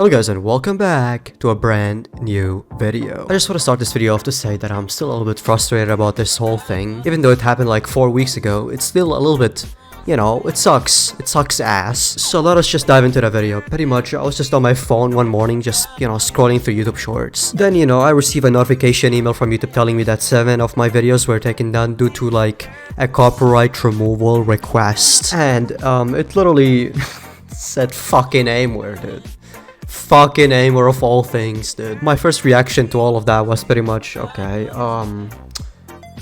Hello guys and welcome back to a brand new video. I just want to start this video off to say that I'm still a little bit frustrated about this whole thing. Even though it happened like 4 weeks ago, it's still a little bit, you know, it sucks. It sucks ass. So let us just dive into the video. Pretty much, I was just on my phone one morning just, you know, scrolling through YouTube Shorts. Then, you know, I received a notification email from YouTube telling me that 7 of my videos were taken down due to like a copyright removal request. And it literally said fucking aimware, dude. Fucking aimware of all things, dude. My first reaction to all of that was pretty much, okay,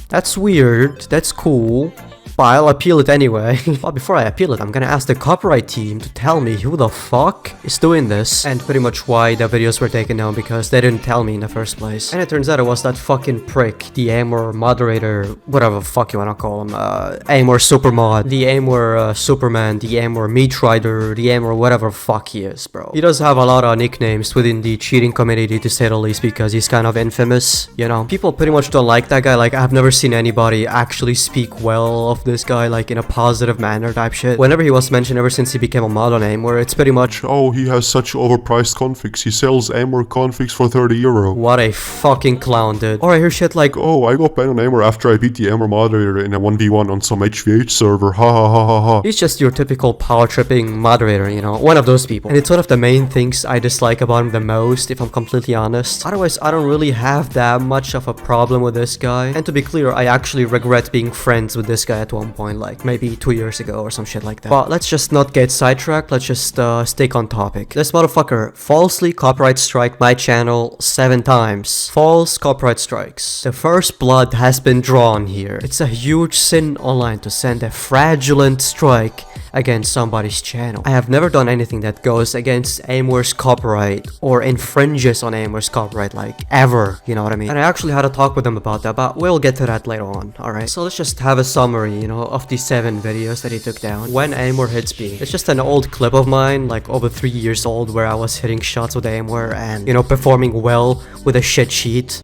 that's weird, that's cool, but I'll appeal it anyway. But before I appeal it, I'm gonna ask the copyright team to tell me who the fuck is doing this and pretty much why the videos were taken down, because they didn't tell me in the first place. And it turns out it was that fucking prick, the aimware moderator, whatever the fuck you wanna call him, aimware supermod, the aimware Superman, the aimware meat rider, the aimware whatever fuck he is, bro. He does have a lot of nicknames within the cheating community, to say the least, because he's kind of infamous, you know. People pretty much don't like that guy. Like, I've never seen anybody actually speak well of this guy, like in a positive manner type shit. Whenever he was mentioned, ever since he became a mod on aimware, it's pretty much, oh, he has such overpriced configs. He sells aimware configs for 30 euro. What a fucking clown, dude. Or I hear shit like, oh, I got banned on aimware after I beat the aimware moderator in a 1v1 on some HVH server. Ha ha ha ha ha. He's just your typical power tripping moderator, you know, one of those people. And it's one of the main things I dislike about him the most, if I'm completely honest. Otherwise, I don't really have that much of a problem with this guy. And to be clear, I actually regret being friends with this guy at one point, like maybe 2 years ago or some shit like that. But let's just not get sidetracked. Let's just stick on topic. This motherfucker falsely copyright strike my channel 7 times. False copyright strikes. The first blood has been drawn here. It's a huge sin online to send a fraudulent strike against somebody's channel. I have never done anything that goes against aimware's copyright or infringes on aimware's copyright, like ever, you know what I mean? And I actually had a talk with him about that, but we'll get to that later on, alright? So let's just have a summary, you know, of the 7 videos that he took down. When aimware hits me. It's just an old clip of mine, like over 3 years old, where I was hitting shots with aimware and, you know, performing well with a shit sheet.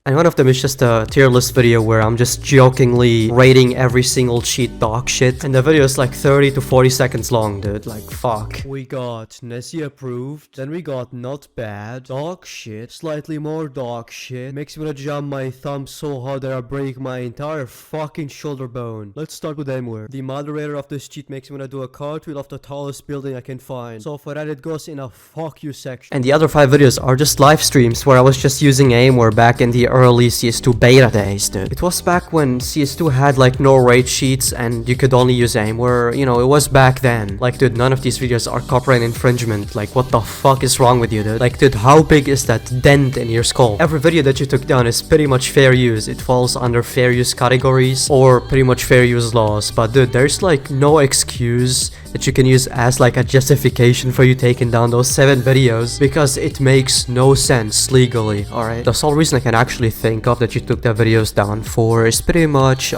And one of them is just a tier list video where I'm just jokingly rating every single cheat dog shit. And the video is like 30 to 40 seconds long, dude. Like, fuck. We got Nessie approved. Then we got not bad. Dog shit. Slightly more dog shit. Makes me wanna jump my thumb so hard that I break my entire fucking shoulder bone. Let's start with aimware. The moderator of this cheat makes me wanna do a cartwheel off the tallest building I can find. So for that, it goes in a fuck you section. And the other 5 videos are just live streams where I was just using aimware back in the early CS2 beta days, dude. It was back when CS2 had like no raid sheets and you could only use aimware, you know, it was back then. Like, dude, none of these videos are copyright infringement. Like, what the fuck is wrong with you, dude? Like, dude, how big is that dent in your skull? Every video that you took down is pretty much fair use. It falls under fair use categories or pretty much fair use laws. But dude, there's like no excuse that you can use as like a justification for you taking down those 7 videos, because it makes no sense legally, alright? The sole reason I can actually think of that you took the videos down for is pretty much,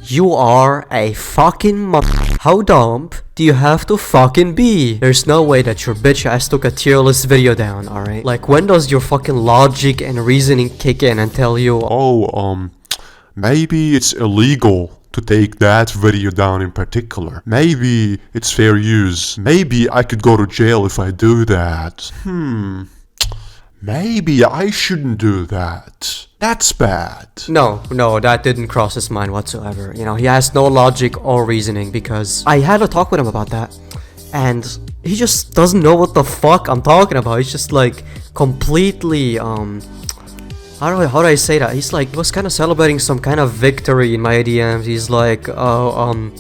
you are a fucking How dumb do you have to fucking be? There's no way that your bitch ass took a tier list video down, alright? Like, when does your fucking logic and reasoning kick in and tell you, oh, maybe it's illegal to take that video down in particular. Maybe it's fair use. Maybe I could go to jail if I do that. Maybe I shouldn't do that. That's bad. No, that didn't cross his mind whatsoever. You know, he has no logic or reasoning, because I had a talk with him about that. And he just doesn't know what the fuck I'm talking about. He's just like completely, how do I say that? He's like, he was kind of celebrating some kind of victory in my DMs. He's like, oh,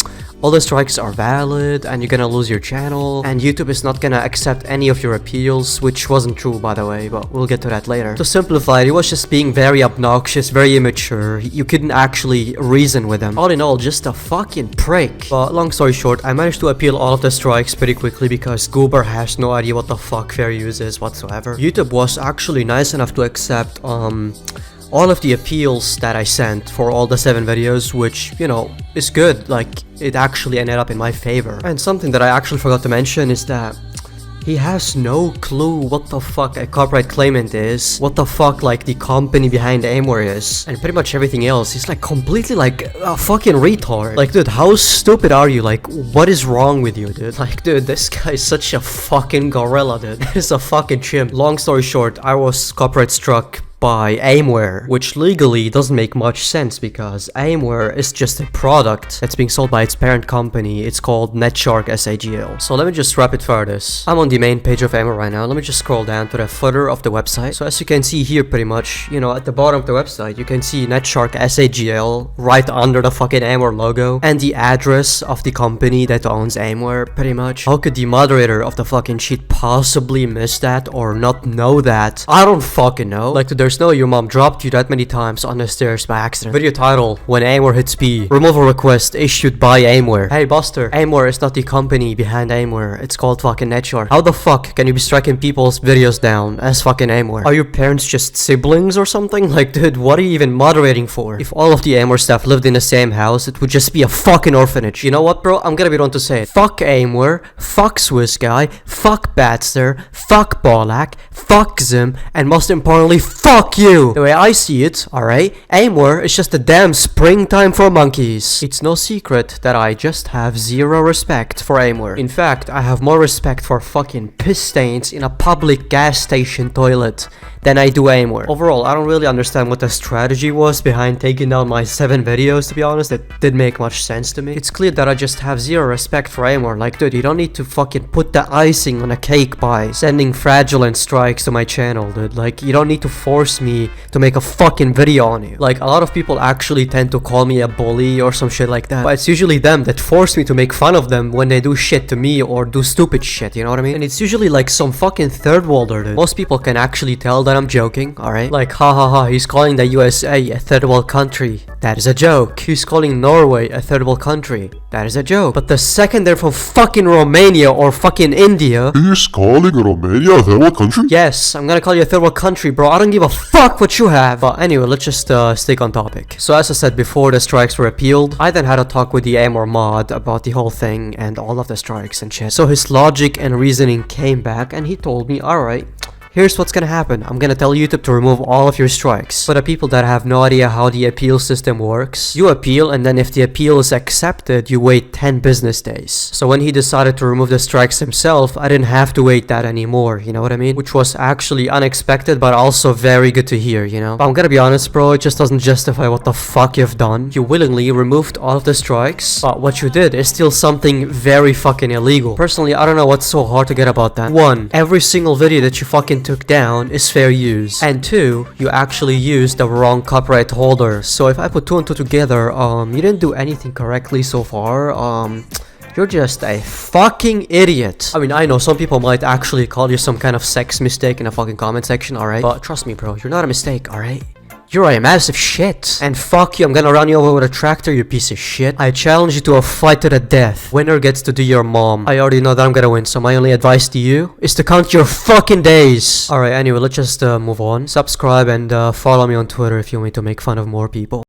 all the strikes are valid and you're gonna lose your channel and YouTube is not gonna accept any of your appeals, which wasn't true, by the way, but we'll get to that later. To simplify it, he was just being very obnoxious, very immature. You couldn't actually reason with him. All in all, just a fucking prick. But long story short, I managed to appeal all of the strikes pretty quickly because Goober has no idea what the fuck fair use is whatsoever. YouTube was actually nice enough to accept all of the appeals that I sent for all the 7 videos, which, you know, is good. Like, it actually ended up in my favor. And something that I actually forgot to mention is that He has no clue what the fuck a copyright claimant is, what the fuck like the company behind Aimware is, and pretty much everything else. He's like completely like a fucking retard. Like, dude, how stupid are you? Like, what is wrong with you, dude? Like, dude, this guy is such a fucking gorilla, dude. He's a fucking chimp. Long story short, I was copyright struck by Aimware, which legally doesn't make much sense because Aimware is just a product that's being sold by its parent company. It's called Netshark SAGL. So let me just rapid fire this. I'm on the main page of Aimware right now. Let me just scroll down to the footer of the website. So as you can see here, pretty much, you know, at the bottom of the website, you can see Netshark SAGL right under the fucking Aimware logo and the address of the company that owns Aimware, pretty much. How could the moderator of the fucking sheet possibly miss that or not know that? I don't fucking know. Like, there's no your mom dropped you that many times on the stairs by accident. Video title: When Aimware hits B. Removal request issued by Aimware. Hey Buster, Aimware is not the company behind Aimware. It's called fucking Netshark. How the fuck can you be striking people's videos down as fucking Aimware? Are your parents just siblings or something? Like, dude, what are you even moderating for? If all of the Aimware staff lived in the same house, it would just be a fucking orphanage. You know what, bro? I'm gonna be the one to say it. Fuck Aimware, fuck Swiss Guy, fuck Badster, fuck Bolak, fuck Zim, and most importantly, fuck you! The way I see it, alright, Aimware is just a damn springtime for monkeys. It's no secret that I just have zero respect for Aimware. In fact, I have more respect for fucking piss stains in a public gas station toilet than I do Aimware. Overall, I don't really understand what the strategy was behind taking down my 7 videos, to be honest. It didn't make much sense to me. It's clear that I just have zero respect for Aimware. Like, dude, you don't need to fucking put the icing on a cake by sending fraudulent strikes to my channel, dude. Like, you don't need to force me to make a fucking video on you. Like, a lot of people actually tend to call me a bully or some shit like that, but it's usually them that force me to make fun of them when they do shit to me or do stupid shit, you know what I mean? And it's usually like some fucking third worlder, dude. Most people can actually tell that I'm joking, alright? Like, ha ha ha, he's calling the USA a third world country. That is a joke. He's calling Norway a third world country. That is a joke. But the second they're from fucking Romania or fucking India... He's calling Romania a third world country? Yes, I'm gonna call you a third world country, bro. I don't give a fuck what you have. But anyway, let's just stick on topic. So as I said before, the strikes were appealed. I then had a talk with the Aimware mod about the whole thing and all of the strikes and shit. So his logic and reasoning came back and he told me, alright, here's what's gonna happen. I'm gonna tell YouTube to remove all of your strikes. For the people that have no idea how the appeal system works, you appeal, and then if the appeal is accepted, you wait 10 business days. So when he decided to remove the strikes himself, I didn't have to wait that anymore, you know what I mean? Which was actually unexpected, but also very good to hear, you know? But I'm gonna be honest, bro, it just doesn't justify what the fuck you've done. You willingly removed all of the strikes, but what you did is still something very fucking illegal. Personally, I don't know what's so hard to get about that. 1. Every single video that you fucking took down is fair use, and 2, you actually used the wrong copyright holder. So if I put 2 and 2 together, you didn't do anything correctly so far. You're just a fucking idiot. I mean, I know some people might actually call you some kind of sex mistake in the fucking comment section, alright? But trust me, bro, you're not a mistake, alright? You're a massive shit. And fuck you, I'm gonna run you over with a tractor, you piece of shit. I challenge you to a fight to the death. Winner gets to do your mom. I already know that I'm gonna win, so my only advice to you is to count your fucking days. Alright, anyway, let's just move on. Subscribe and follow me on Twitter if you want me to make fun of more people.